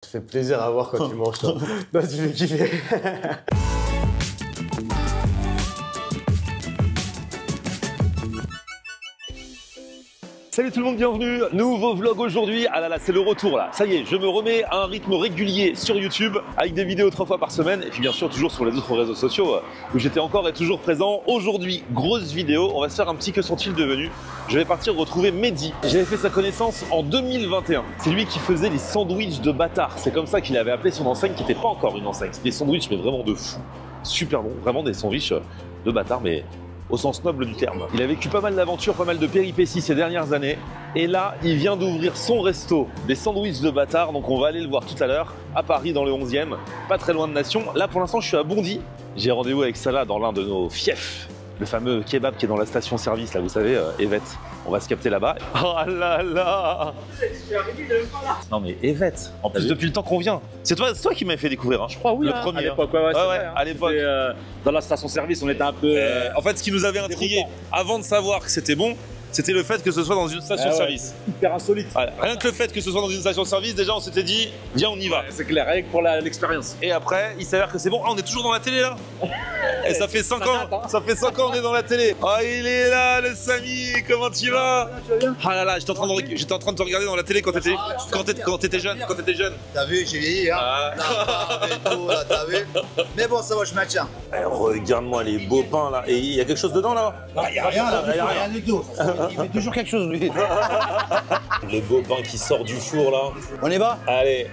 Ça fait plaisir à voir quand tu manges, toi. Non, tu fais kiffer. Salut tout le monde, bienvenue, nouveau vlog aujourd'hui. Ah là là, c'est le retour là, ça y est, je me remets à un rythme régulier sur YouTube avec des vidéos 3 fois par semaine et puis bien sûr toujours sur les autres réseaux sociaux où j'étais encore et toujours présent. Aujourd'hui, grosse vidéo, on va se faire un petit que sont-ils devenus. Je vais partir retrouver Mehdi. J'avais fait sa connaissance en 2021. C'est lui qui faisait les sandwichs de bâtard. C'est comme ça qu'il avait appelé son enseigne qui n'était pas encore une enseigne. C'était des sandwichs mais vraiment de fou. Super bon, vraiment des sandwichs de bâtard mais au sens noble du terme. Il a vécu pas mal d'aventures, pas mal de péripéties ces dernières années. Et là, il vient d'ouvrir son resto, des sandwichs de bâtard. Donc on va aller le voir tout à l'heure, à Paris, dans le 11e, pas très loin de Nation. Là, pour l'instant, je suis à Bondy. J'ai rendez-vous avec Salah dans l'un de nos fiefs. Le fameux kebab qui est dans la station-service, là, vous savez, Evette. On va se capter là-bas. Oh là là! Non mais Evette, en plus depuis le temps qu'on vient. C'est toi qui m'avais fait découvrir, hein. Je crois, oui. Le premier. À l'époque, ouais, à l'époque. Dans la station-service, on était un peu. En fait, ce qui nous avait intrigué, avant de savoir que c'était bon, c'était le fait que ce soit dans une station-service. Hyper insolite. Voilà. Rien que le fait que ce soit dans une station-service, déjà on s'était dit, viens on y va. C'est clair, rien que pour l'expérience. Et après, il s'avère que c'est bon. Ah, on est toujours dans la télé là. Et ça fait 5 ans, ça fait 5 ans on est dans la télé. Ah, il est là le Samy, comment tu vas? Tu vas bien? Ah là là, j'étais en train de te regarder dans la télé quand t'étais jeune. T'as vu, j'ai vieilli, hein. Ah. Là, t'as vu. Mais bon, ça va, je maintiens. Eh, regarde-moi les beaux pains là. Et il y a quelque chose dedans là? Il n'y a rien là, il n'y a rien du tout. Il fait toujours quelque chose, lui. Le beau pain qui sort du four là. On y va? Allez.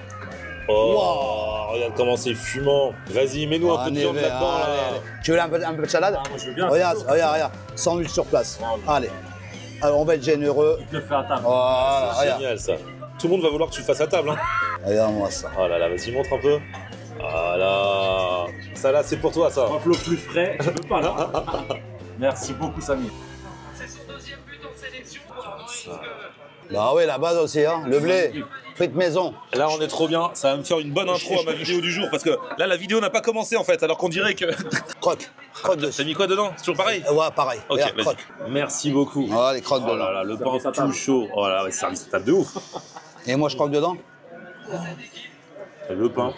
Oh, regarde comment c'est fumant. Vas-y, mets-nous un peu de viande là-dedans. Là. Tu veux un peu de salade? Moi, je veux bien. Regarde. Sandwich sur place. Allez. Alors, on va être généreux. Je le fais à table. Voilà, C'est regarde. génial ça. Tout le monde va vouloir que tu le fasses à table. Hein. Regarde-moi ça. Oh là là, vas-y, montre un peu. Voilà. Ça là, c'est pour toi ça. Un flot plus frais, je peux pas là. Merci beaucoup, Samy. Bah oui, la base aussi, hein. Le blé, frites maison. Là, on est trop bien. Ça va me faire une bonne intro à ma vidéo du jour parce que là, la vidéo n'a pas commencé en fait, alors qu'on dirait que. Croque dessus. T'as mis quoi dedans? C'est toujours pareil? Ouais, pareil. Ok, Regarde, vas-y. croque. Merci beaucoup. Voilà, les croques Oh dedans. là là, le pain tout chaud. Oh là là, ouais, service à table de ouf. Et moi, je croque dedans? Le pain.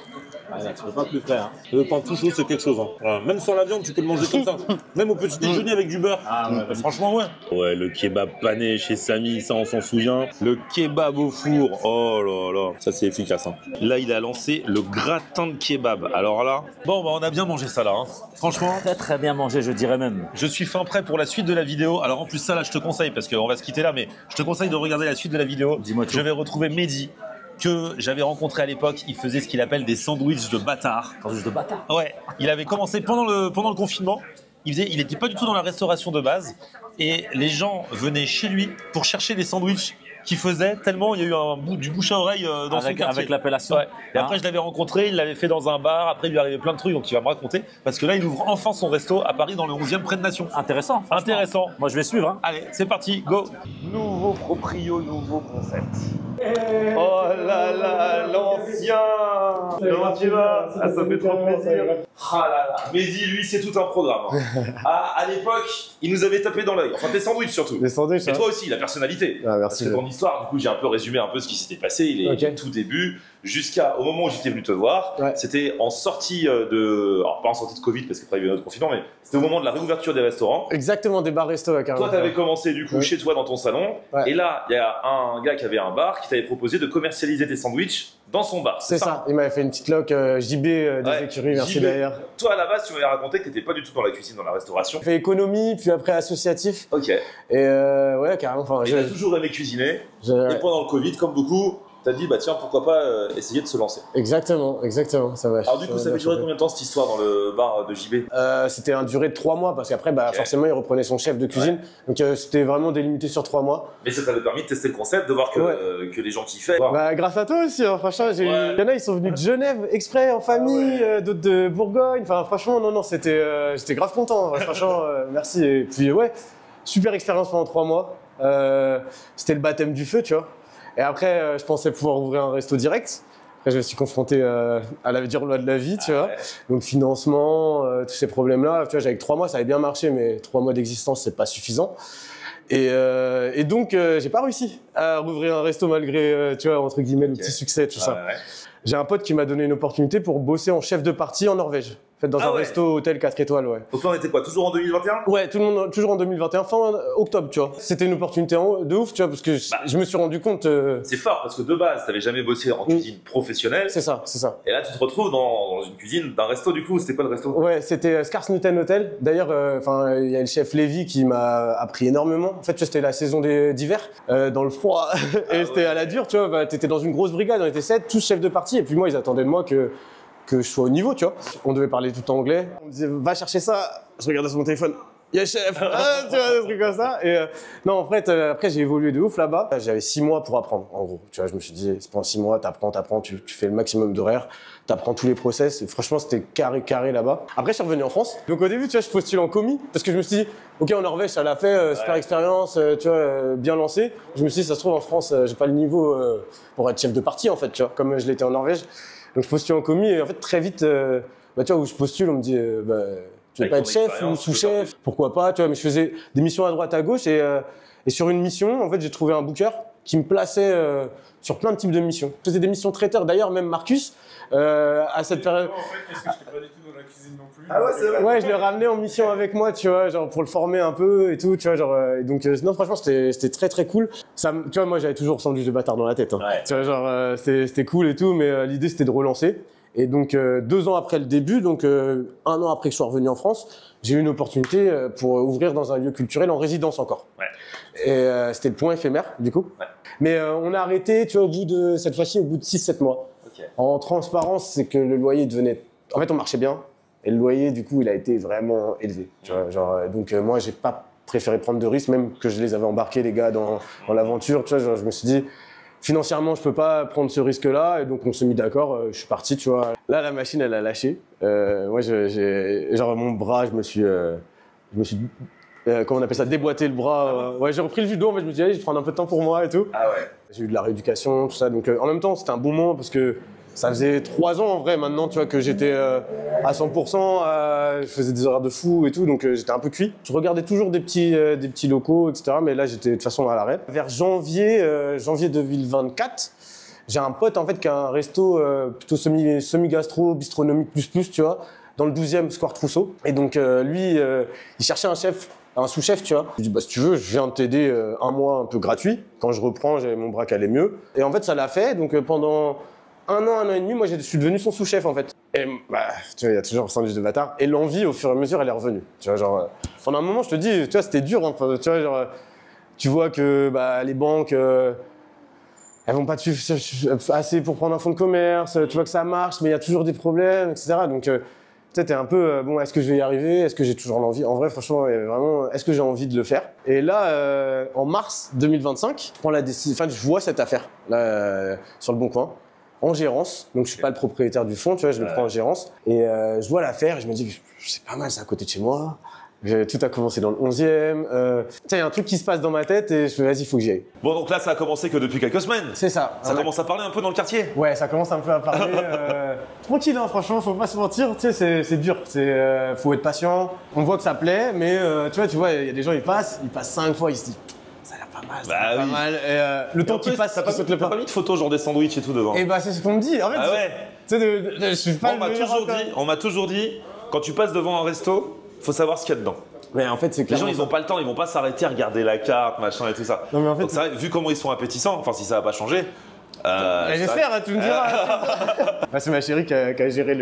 Tu peux pas plus frais, hein. Le pain tout chaud, c'est quelque chose. Hein. Voilà. Même sans la viande, tu peux le manger comme ça. Même au petit déjeuner avec du beurre. Ah ouais, Franchement, ouais. Ouais, le kebab pané chez Samy, ça on s'en souvient. Le kebab au four, oh là là, ça c'est efficace. Hein. Là, il a lancé le gratin de kebab. Alors là, bon, bah on a bien mangé ça là. Hein. Franchement, Très très bien mangé, je dirais même. je suis fin prêt pour la suite de la vidéo. Alors en plus ça là, je te conseille parce qu'on va se quitter là, mais je te conseille de regarder la suite de la vidéo. Dis-moi tout. Je vais retrouver Mehdi que j'avais rencontré à l'époque. Il faisait ce qu'il appelle des sandwichs de bâtard. Sandwich de bâtard. Ouais, il avait commencé pendant le confinement. Il n'était pas du tout dans la restauration de base. Et les gens venaient chez lui pour chercher les sandwichs qu'il faisait, tellement il y a eu du bouche à oreille dans son quartier. Avec l'appellation. Ouais. Et Hein. après, je l'avais rencontré, il l'avait fait dans un bar. Après, il lui arrivait plein de trucs, donc il va me raconter. Parce que là, il ouvre enfin son resto à Paris, dans le 11e, près de Nation. Intéressant. franchement. Intéressant. Moi, je vais suivre. Hein. Allez, c'est parti, go. Nouveau proprio, nouveau concept. Oh là là, l'ancien. Comment tu vas? Ah, ça fait trop plaisir. Ah là là. Mehdi, lui, c'est tout un programme. Hein. À l'époque, il nous avait tapé dans l'œil. Enfin, tes sandwichs surtout. Les sandwichs, Et hein. toi aussi, la personnalité. Ah, Parce merci. que ton histoire, du coup, j'ai un peu résumé un peu ce qui s'était passé. Il est Ok. tout début jusqu'au moment où j'étais venu te voir. Ouais. C'était en sortie de. Alors, pas en sortie de Covid, parce qu'après, il y avait notre confinement, mais c'était au moment de la réouverture des restaurants. Exactement, des bars-restos, ouais, carrément. Toi, tu avais commencé du coup Ouais. chez toi dans ton salon. Ouais. Et là, il y a un gars qui avait un bar qui t'avait proposé de commercialiser tes sandwichs dans son bar. C'est ça, il m'avait fait une petite loc JB des Ouais, écuries, merci JB. d'ailleurs. Toi, à la base, tu m'avais raconté que tu n'étais pas du tout dans la cuisine, dans la restauration. J'ai fait économie, puis après associatif. Ok. Et ouais, carrément. Enfin, Il a toujours aimé cuisiner. Et j'ai- pendant le Covid, comme beaucoup, t'as dit, bah tiens, pourquoi pas essayer de se lancer. Exactement, ça va. Alors du coup, ça avait duré combien de temps cette histoire dans le bar de JB? C'était un durée de 3 mois, parce qu'après, bah, Ok. forcément, il reprenait son chef de cuisine. Donc c'était vraiment délimité sur 3 mois. Mais ça t'avait permis de tester le concept, de voir que, Ouais. que les gens kiffaient. Bah, grâce à toi aussi, hein, franchement, Ouais. il y en a, ils sont venus de Genève exprès en famille, d'autres de Bourgogne. Enfin, franchement, non, j'étais grave content. Ouais, franchement, merci. Et puis, ouais, super expérience pendant 3 mois. C'était le baptême du feu, tu vois. Et après, je pensais pouvoir ouvrir un resto direct. Après, je me suis confronté à la dure loi de la vie, tu vois. Ouais. Donc, financement, tous ces problèmes-là. Tu vois, avec 3 mois, ça avait bien marché, mais 3 mois d'existence, c'est pas suffisant. Et donc, j'ai pas réussi à rouvrir un resto malgré, tu vois, entre guillemets, le petit succès, tout ça. Ouais. J'ai un pote qui m'a donné une opportunité pour bosser en chef de partie en Norvège. En fait, dans un resto hôtel 4 étoiles, ouais. Donc toi, on était quoi? Toujours en 2021? Ouais, tout le monde, toujours en 2021, fin octobre, tu vois. C'était une opportunité de ouf, tu vois, parce que je me suis rendu compte. C'est fort, parce que de base, t'avais jamais bossé en cuisine professionnelle. C'est ça, c'est ça. Et là, tu te retrouves dans une cuisine d'un resto, du coup. C'était quoi le resto? Ouais, c'était Skarsnuten Hotel. D'ailleurs, il y a le chef Lévy qui m'a appris énormément. En fait, tu vois, c'était la saison d'hiver, dans le froid, et c'était à la dure, tu vois. Bah, t'étais dans une grosse brigade, on était 7, tous chefs de partie, et puis moi, ils attendaient de moi que je sois au niveau, tu vois. On devait parler tout le temps anglais. On me disait, va chercher ça. Je regardais sur mon téléphone. Yeah, chef. Tu vois, des trucs comme ça. Et non, en fait, après, j'ai évolué de ouf là-bas. J'avais 6 mois pour apprendre, en gros. Tu vois, je me suis dit, c'est pendant 6 mois, t'apprends, tu fais le maximum d'horaires, t'apprends tous les process. Et franchement, c'était carré là-bas. Après, je suis revenu en France. Donc, au début, tu vois, je postule en commis parce que je me suis dit, ok, en Norvège, ça l'a fait, super expérience, tu vois, bien lancé. Je me suis dit, ça se trouve, en France, j'ai pas le niveau pour être chef de partie, en fait, tu vois, comme je l'étais en Norvège. Donc je postule en commis et en fait très vite, bah, tu vois, où je postule, on me dit tu veux pas être chef ou sous-chef, pourquoi pas, tu vois, mais je faisais des missions à droite à gauche et sur une mission, en fait, j'ai trouvé un booker qui me plaçait sur plein de types de missions. Je faisais des missions traiteurs, d'ailleurs même Marcus, à cette période. En fait, parce que je n'étais pas du tout dans la cuisine non plus. Ah ouais, c'est vrai. Ouais, je l'ai ramené en mission avec moi, tu vois, genre pour le former un peu et tout, tu vois, genre. Et donc, non, franchement, c'était très cool. Ça, tu vois, moi, j'avais toujours sandwich de bâtard dans la tête. Hein. Ouais. Tu vois, genre, c'était cool et tout, mais l'idée c'était de relancer. Et donc, 2 ans après le début, donc 1 an après que je sois revenu en France, j'ai eu une opportunité pour ouvrir dans un lieu culturel en résidence encore. Ouais. Et c'était le point éphémère, du coup. Ouais. Mais on a arrêté, tu vois, cette fois-ci, au bout de 6-7 mois. Okay. En transparence, c'est que le loyer devenait. En fait, on marchait bien. Et le loyer, du coup, il a été vraiment élevé. Tu vois, genre, donc, moi, j'ai pas préféré prendre de risques, même que je les avais embarqués, les gars, dans l'aventure. Tu vois, genre, je me suis dit, financièrement, je peux pas prendre ce risque-là. Et donc, on s'est mis d'accord. Je suis parti, tu vois. Là, la machine, elle a lâché. Moi, genre, mon bras, je me suis comment on appelle ça, déboîté le bras. Ouais, j'ai repris le judo, mais je me suis dit, allez, je vais prendre un peu de temps pour moi et tout. Ah ouais. J'ai eu de la rééducation, tout ça. Donc, en même temps, c'était un bon moment parce que ça faisait 3 ans en vrai maintenant, tu vois, que j'étais à 100%, je faisais des horaires de fou et tout, donc j'étais un peu cuit. Je regardais toujours des petits locaux, etc. Mais là, j'étais de toute façon à l'arrêt. Vers janvier 2024, j'ai un pote en fait qui a un resto plutôt semi-gastro, bistronomique plus, tu vois, dans le 12e Square Trousseau. Et donc lui, il cherchait un sous-chef, tu vois. Je lui dis, bah, si tu veux, je viens de t'aider 1 mois un peu gratuit. Quand je reprends, mon bras qui allait mieux. Et en fait, ça l'a fait. Donc pendant 1 an et demi, moi, je suis devenu son sous-chef, en fait. Et bah, tu vois, il y a toujours le sandwich de bâtard. Et l'envie, au fur et à mesure, elle est revenue. Tu vois, genre, pendant un moment, je te dis, tu vois, c'était dur. Hein, tu vois, genre, tu vois que bah, les banques, elles vont pas te suivre assez pour prendre un fonds de commerce. Tu vois que ça marche, mais il y a toujours des problèmes, etc. Donc, tu sais, t'es un peu, bon, est-ce que je vais y arriver? Est-ce que j'ai toujours l'envie? En vrai, franchement, vraiment, est-ce que j'ai envie de le faire? Et là, en mars 2025, je prends la décision, enfin, je vois cette affaire, là, sur le Bon Coin, en gérance. Donc, je suis pas le propriétaire du fonds, tu vois, je le prends en gérance. Et je vois l'affaire et je me dis, c'est pas mal, c'est à côté de chez moi. Tout a commencé dans le 11e. Tiens, il y a un truc qui se passe dans ma tête et je me dis, vas-y, il faut que j'y aille. Bon, donc là, ça a commencé que depuis quelques semaines. C'est ça. Ça commence à parler un peu dans le quartier. Ouais, ça commence un peu à parler. Tranquille, hein, franchement, faut pas se mentir. Tu sais, c'est dur. Faut être patient. On voit que ça plaît, mais tu vois, il y a des gens, ils passent 5 fois, ils se disent, ça a l'air pas mal, ça a l'air pas mal. Et le temps qui passe, ça saute le pas. T'as pas mis de photos genre des sandwichs et tout devant. Et bah, c'est ce qu'on me dit. En fait, ah ouais. Tu sais, je suis pas on m'a toujours dit, quand tu passes devant un resto, faut savoir ce qu'il y a dedans. Mais en fait, c'est clair. Les gens, ils ont pas le temps, ils vont pas s'arrêter à regarder la carte, machin et tout ça. Non, mais en fait, donc, c'est vrai, vu comment ils sont appétissants, enfin, si ça va pas changer. J'espère, tu me diras. Bah, c'est ma chérie qui a géré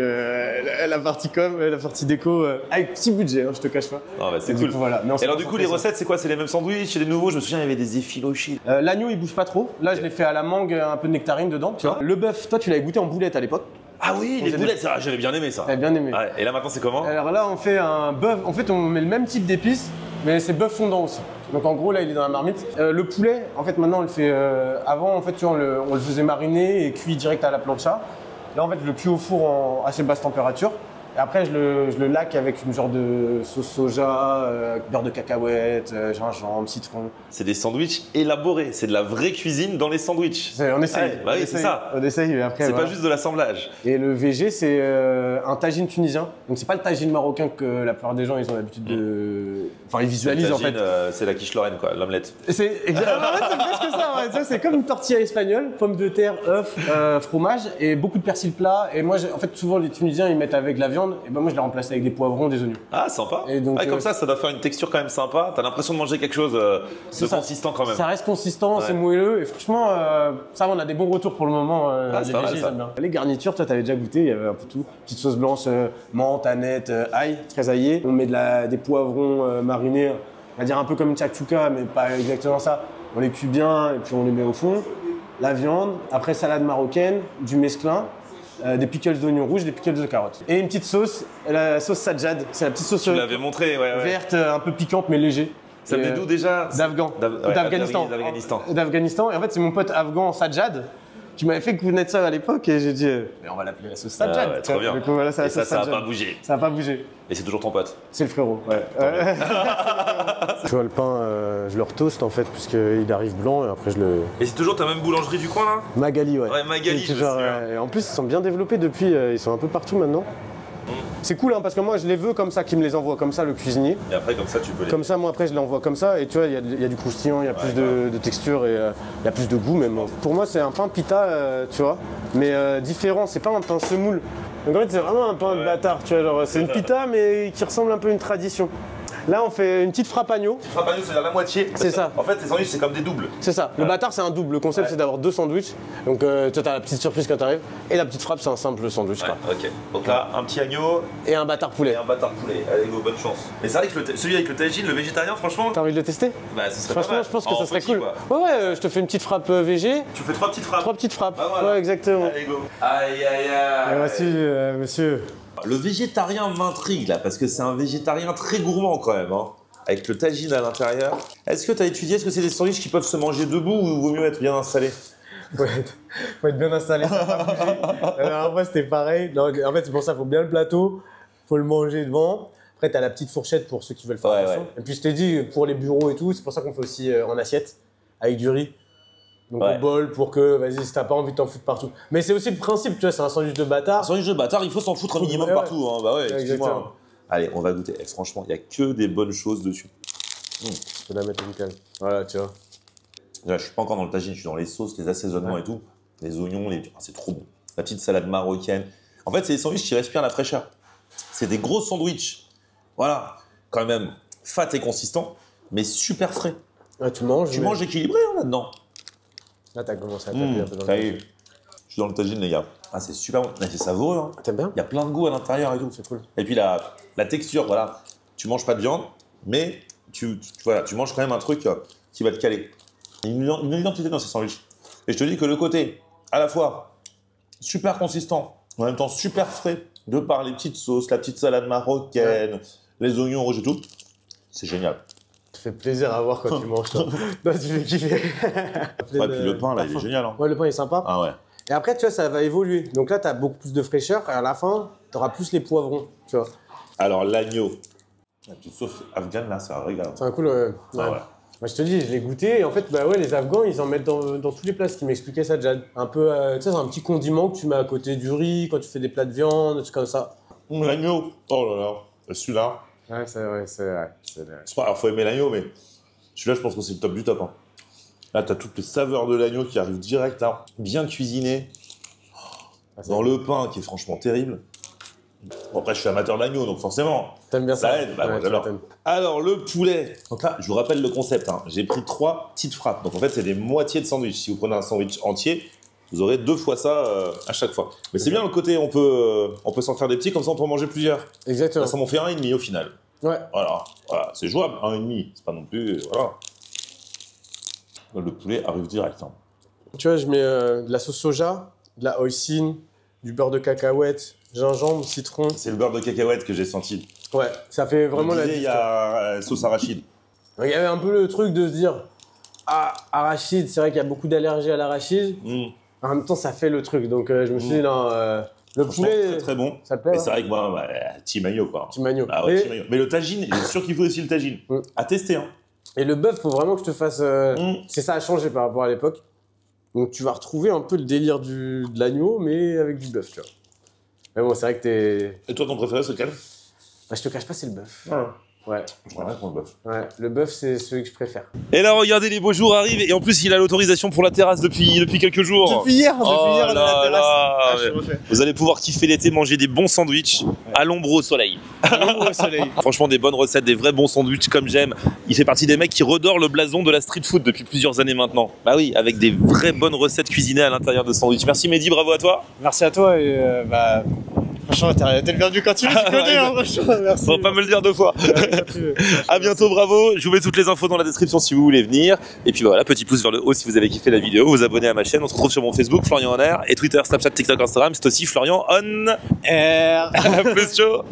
la partie com, la partie déco, avec petit budget, hein, je te cache pas. Non, bah, c'est cool. Coup, voilà. Et alors, du coup, les recettes, c'est quoi? C'est les mêmes sandwichs, c'est des nouveaux? Je me souviens, il y avait des effilochis. L'agneau, il bouge pas trop. Là, je l'ai fait à la mangue, un peu de nectarine dedans, tu vois. Le bœuf, toi, tu l'avais goûté en boulette à l'époque. Ah oui, les boulettes, j'avais bien aimé ça. J'avais bien aimé. Ouais. Et là maintenant c'est comment? Alors là on fait un bœuf, en fait on met le même type d'épices, mais c'est bœuf fondant aussi. Donc en gros là il est dans la marmite. Le poulet, en fait maintenant on le fait, avant en fait tu vois, on le faisait mariner et cuit direct à la plancha. Là en fait je le cuis au four en assez basse température. Et après, je le laque avec une genre de sauce soja, beurre de cacahuète, gingembre, citron. C'est des sandwichs élaborés, c'est de la vraie cuisine dans les sandwichs. On essaye. Ouais, bah oui, c'est ça. On essaye, mais après. C'est voilà. pas juste de l'assemblage. Et le VG, c'est un tagine tunisien. Donc, c'est pas le tagine marocain que la plupart des gens ils ont l'habitude de. Enfin, ils visualisent en fait. C'est la quiche Lorraine, quoi, l'omelette. C'est exactement. En fait, c'est presque ça. Ouais. Ça, c'est comme une tortilla espagnole, pommes de terre, œufs, fromage et beaucoup de persil plat. Et moi, en fait, souvent les Tunisiens ils mettent avec de la viande. Et ben moi, je l'ai remplacé avec des poivrons, des oignons. Ah, sympa. Et donc, comme ça doit faire une texture quand même sympa. T'as l'impression de manger quelque chose de consistant quand même. Ça reste consistant, Ouais. c'est moelleux. Et franchement, ça va, on a des bons retours pour le moment. Ah, c'est les pas mal, VG, ils ça. aiment bien. Les garnitures, toi, t'avais déjà goûté. Il y avait un peu tout. Petite sauce blanche, menthe, aneth, ail, très aillé. On met des poivrons marinés. On va dire un peu comme une chakchouka, mais pas exactement ça. On les cuit bien et puis on les met au fond. La viande, après salade marocaine, du mesclun, des pickles d'oignons rouges, des pickles de carottes. Et une petite sauce, la sauce sajjad. C'est la petite sauce Tu l'avais montré, ouais. verte, un peu piquante mais léger. Ça venait d'où déjà? D'Afghan. Ouais, D'Afghanistan. D'Afghanistan. Et en fait, c'est mon pote afghan Sajjad qui m'avait fait connaître ça à l'époque et j'ai dit mais on va l'appeler la sauce Sajjad. Ouais, trop bien. Donc, voilà, c'est la Et ça sauce a Sajjad. pas bougé. Ça n'a pas bougé. Et c'est toujours ton pote. C'est le frérot, ouais. Tu vois, le pain, je le retoast en fait, puisqu'il arrive blanc et après je le. Et c'est toujours ta même boulangerie du coin là? Magali, ouais. Ouais, Magali, Et je toujours, sais. et en plus, ils sont bien développés depuis, ils sont un peu partout maintenant. C'est cool, hein, parce que moi, je les veux comme ça, qu'il me les envoie comme ça, le cuisinier. Et après, comme ça, tu peux les. Comme ça, moi, après, je l'envoie comme ça, et tu vois, il y a du croustillant, il y a plus de texture, et il y a plus de goût même. Pour moi, c'est un pain pita, tu vois, mais différent, c'est pas un pain semoule. Donc en fait, c'est vraiment un pain de bâtard, tu vois, genre, c'est une pita, mais qui ressemble un peu à une tradition. Là, on fait une petite frappe agneau. Frappe agneau, c'est-à-dire la moitié. C'est ça. En fait, les sandwichs, c'est comme des doubles. C'est ça. Le bâtard, c'est un double. Le concept, c'est d'avoir 2 sandwichs. Donc, toi, t'as la petite surprise quand t'arrives. Et la petite frappe, c'est un simple sandwich, quoi. Ok. Donc là, un petit agneau Et un bâtard et poulet. un bâtard poulet. Allez, go, bonne chance. Mais c'est vrai que celui avec le tagine, le végétarien, franchement, T'as envie de le tester? bah, ce serait Franchement, pas mal. je pense que En ça serait petit, cool. quoi. Ouais, je te fais une petite frappe VG. Tu fais 3 petites frappes. 3 petites frappes. Bah, voilà. Ouais, exactement. Allez, go. Aïe, aïe, aïe. Et voici, monsieur. Le végétarien m'intrigue là, parce que c'est un végétarien très gourmand quand même, hein, avec le tagine à l'intérieur. Est-ce que tu as étudié, est-ce que c'est des sandwichs qui peuvent se manger debout ou vaut mieux être bien installé? Faut être bien installé. Ça va pas bouger. La dernière fois, c'était pareil. Non, en fait, c'est pour ça, faut bien le plateau, faut le manger devant. Après, t'as la petite fourchette pour ceux qui veulent faire Ouais, attention. ouais. Et puis, je t'ai dit, pour les bureaux et tout, c'est pour ça qu'on fait aussi en assiette, avec du riz. Donc, Ouais. au bol pour que, vas-y, si t'as pas envie de t'en foutre partout. Mais c'est aussi le principe, tu vois, c'est un sandwich de Un bâtard. sandwich de bâtard, il faut s'en foutre un minimum Ouais, partout, hein. Bah ouais, excuse-moi. exactement. Allez, on va goûter. Eh, franchement, il n'y a que des bonnes choses dessus. Je peux la mettre nickel. Voilà, tu vois. Là, je suis pas encore dans le tagine, je suis dans les sauces, les assaisonnements et tout. Les oignons, ah, c'est trop bon. La petite salade marocaine. En fait, c'est des sandwichs qui respirent la fraîcheur. C'est des gros sandwichs. Voilà, quand même fat et consistant, mais super frais. Ouais, tu manges. Tu mais- manges équilibré hein, là-dedans. Là, t'as commencé à taper un peu dans Ça le y est. Je suis dans le tagine, les gars. Ah, c'est super bon. Ah, c'est savoureux. Hein. T'aimes bien? Il y a plein de goût à l'intérieur et tout. C'est cool. Et puis la texture, voilà. Tu manges pas de viande, mais voilà, tu manges quand même un truc qui va te caler. Il y a une identité dans ces sandwichs. Et je te dis que le côté, à la fois, super consistant, en même temps super frais, de par les petites sauces, la petite salade marocaine, les oignons rouges et tout, c'est génial. Ça fait plaisir à voir quand tu manges, toi. Non, tu fais kiffer. Ouais, puis le pain, là, il est génial. Hein. Ouais, le pain est sympa. Ah ouais. Et après, tu vois, ça va évoluer. Donc là, tu as beaucoup plus de fraîcheur. Et à la fin, tu auras plus les poivrons, tu vois. Alors, l'agneau. La petite sauce afghane, là, c'est un régal. C'est un cool. Ah ouais. Moi, je te dis, je l'ai goûté. Et en fait, bah ouais, les Afghans, ils en mettent dans tous les plats. Ce qui m'expliquait ça, Jad. Un peu, tu sais, c'est un petit condiment que tu mets à côté du riz quand tu fais des plats de viande, des trucs comme ça. L'agneau. Oh là là. Celui-là. Ouais, c'est vrai, c'est vrai. C'est pas, alors, faut aimer l'agneau, mais celui-là, je pense que c'est le top du top. Hein. Là, t'as toutes les saveurs de l'agneau qui arrivent direct, là. Bien cuisiné. Dans le pain, qui est franchement terrible. Bon, après, je suis amateur d'agneau, donc forcément. T'aimes bien ça? Ça aide, bah, moi, tu j'adore. m'étonnes. Alors, le poulet. Donc là, je vous rappelle le concept. Hein. J'ai pris 3 petites frappes. Donc en fait, c'est des moitiés de sandwich. Si vous prenez un sandwich entier, vous aurez 2 fois ça à chaque fois. Mais c'est bien le côté, on peut s'en faire des petits, comme ça on peut en manger plusieurs. Exactement. Là, ça m'en fait 1,5 au final. Ouais. Voilà, c'est jouable, 1,5. C'est pas non plus. Voilà. Le poulet arrive direct. Hein. Tu vois, je mets de la sauce soja, de la hoisin, du beurre de cacahuète, gingembre, citron. C'est le beurre de cacahuète que j'ai senti. Ouais, ça fait vraiment la Il y a sauce arachide. Il y avait un peu le truc de se dire, ah, arachide, c'est vrai qu'il y a beaucoup d'allergies à l'arachide. En même temps, ça fait le truc. Donc, je me suis dit, non, Le Franchement, poulet, très très bon. ça te plaît? Mais hein c'est vrai que moi, team agneau quoi. Petit magno. Ah ouais, team agneau. Mais le tagine, il est sûr qu'il faut aussi le tagine. À tester hein. Et le bœuf, faut vraiment que je te fasse. Mm. C'est ça a changé par rapport à l'époque. Donc tu vas retrouver un peu le délire de l'agneau, mais avec du bœuf, tu vois. Mais bon, c'est vrai que t'es. Et toi, ton préféré, c'est lequel? Bah, je te cache pas, c'est le bœuf. Ah. Ouais. Je m'en pour le bœuf. Ouais, le bœuf, c'est celui que je préfère. Et là, regardez, les beaux jours arrivent. Et en plus, il a l'autorisation pour la terrasse depuis quelques jours. Depuis hier, Oh on est à la là terrasse. là. Ah, je suis refait. Vous allez pouvoir kiffer l'été, manger des bons sandwichs à l'ombre au soleil. Au soleil. Franchement, des bonnes recettes, des vrais bons sandwichs comme j'aime. Il fait partie des mecs qui redorent le blason de la street food depuis plusieurs années maintenant. Bah oui, avec des vraies bonnes recettes cuisinées à l'intérieur de sandwich. Merci Mehdi, bravo à toi. Merci à toi et bah. Franchement, t'es le bienvenu quand tu veux, tu connais, hein, franchement, merci. Faut pas me le dire deux fois. À bientôt, bravo. Je vous mets toutes les infos dans la description si vous voulez venir. Et puis voilà, petit pouce vers le haut si vous avez kiffé la vidéo. Vous abonnez à ma chaîne. On se retrouve sur mon Facebook, Florian On Air, et Twitter, Snapchat, TikTok, Instagram. C'est aussi Florian On Air. À plus, ciao.